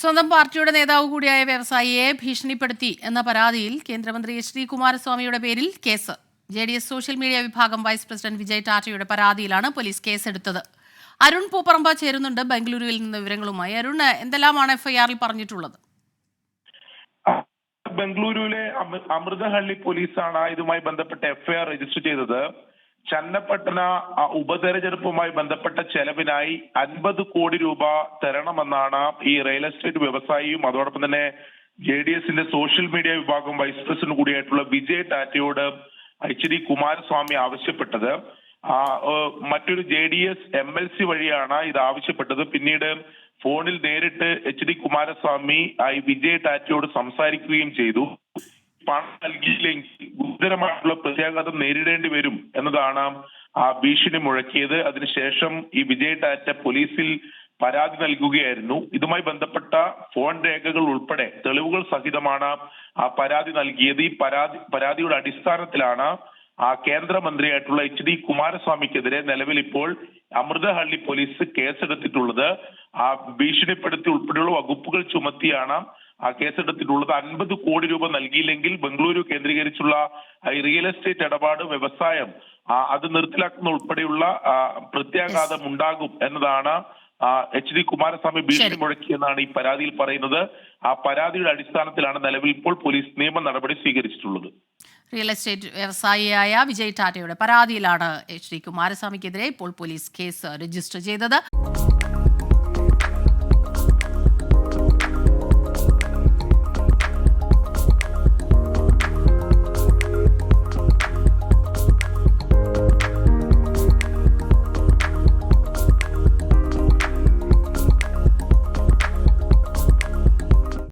സ്വന്തം പാർട്ടിയുടെ നേതാവ് കൂടിയായ വ്യവസായിയെ ഭീഷണിപ്പെടുത്തി എന്ന പരാതിയിൽ കേന്ദ്രമന്ത്രി എച്ച്.ഡി. കുമാരസ്വാമിയുടെ പേരിൽ കേസ്. JDS സോഷ്യൽ മീഡിയ വിഭാഗം വൈസ് പ്രസിഡന്റ് വിജയ് ടാറ്റയുടെ പരാതിയിലാണ് പോലീസ് കേസെടുത്തത്. അരുൺ പൂപ്പറമ്പ ചേരുന്നുണ്ട് ബംഗളൂരുവിൽ നിന്ന് വിവരങ്ങളുമായി. അരുൺ, എന്തെല്ലാമാണ് FIR-ൽ പറഞ്ഞിട്ടുള്ളത്? ബംഗളൂരുവിലെ അമൃതഹള്ളി പോലീസാണ് ഇതുമായി ബന്ധപ്പെട്ട FIR രജിസ്റ്റർ ചെയ്തത്. ചന്നപ്പട്ടണ ഉപതെരഞ്ഞെടുപ്പുമായി ബന്ധപ്പെട്ട ചെലവിനായി 50 കോടി രൂപ തരണമെന്നാണ് ഈ റിയൽ എസ്റ്റേറ്റ് വ്യവസായിയും അതോടൊപ്പം തന്നെ JDSന്റെ സോഷ്യൽ മീഡിയ വിഭാഗം വൈസ് പ്രസിഡന്റ് കൂടിയായിട്ടുള്ള വിജയ് ടാറ്റയോട് എച്ച്.ഡി. കുമാരസ്വാമി ആവശ്യപ്പെട്ടത്. മറ്റൊരു JDS MLC വഴിയാണ് ഇത് ആവശ്യപ്പെട്ടത്. പിന്നീട് ഫോണിൽ നേരിട്ട് എച്ച്.ഡി. കുമാരസ്വാമി വിജയ് ടാറ്റയോട് സംസാരിക്കുകയും ചെയ്തു. പണം നൽകിയില്ലെങ്കിൽ ഗുരുതരമായിട്ടുള്ള പ്രത്യാഘാതം നേരിടേണ്ടി വരും എന്നതാണ് ആ ഭീഷണി മുഴക്കിയത്. അതിനുശേഷം ഈ വിജയ് ടാറ്റ പോലീസിൽ പരാതി നൽകുകയായിരുന്നു. ഇതുമായി ബന്ധപ്പെട്ട ഫോൺ രേഖകൾ ഉൾപ്പെടെ തെളിവുകൾ സഹിതമാണ് ആ പരാതി നൽകിയത്. ഈ പരാതിയുടെ അടിസ്ഥാനത്തിലാണ് കേന്ദ്രമന്ത്രിയായിട്ടുള്ള എച്ച്.ഡി. കുമാരസ്വാമിക്കെതിരെ നിലവിൽ ഇപ്പോൾ അമൃതഹള്ളി പോലീസ് കേസെടുത്തിട്ടുള്ളത്. ഭീഷണിപ്പെടുത്തി ഉൾപ്പെടെയുള്ള വകുപ്പുകൾ ചുമത്തിയാണ് കേസെടുത്തിട്ടുള്ളത്. 50 കോടി രൂപ നൽകിയില്ലെങ്കിൽ ബംഗളൂരു കേന്ദ്രീകരിച്ചുള്ള റിയൽ എസ്റ്റേറ്റ് ഇടപാട് വ്യവസായം അത് നിർത്തലാക്കുന്ന ഉൾപ്പെടെയുള്ള പ്രത്യാഘാതം ഉണ്ടാകും എന്നതാണ് എച്ച്.ഡി. കുമാരസ്വാമി ഭീഷണി മുഴക്കിയെന്നാണ് ഈ പരാതിയിൽ പറയുന്നത്. ആ പരാതിയുടെ അടിസ്ഥാനത്തിലാണ് നിലവിൽ ഇപ്പോൾ പോലീസ് നിയമ നടപടി സ്വീകരിച്ചിട്ടുള്ളത്. റിയൽ എസ്റ്റേറ്റ് വ്യവസായിയായ വിജയ് ടാറ്റയുടെ പരാതിയിലാണ് എച്ച്.ഡി. കുമാരസ്വാമിക്കെതിരെ ഇപ്പോൾ പോലീസ് കേസ് രജിസ്റ്റർ ചെയ്തത്.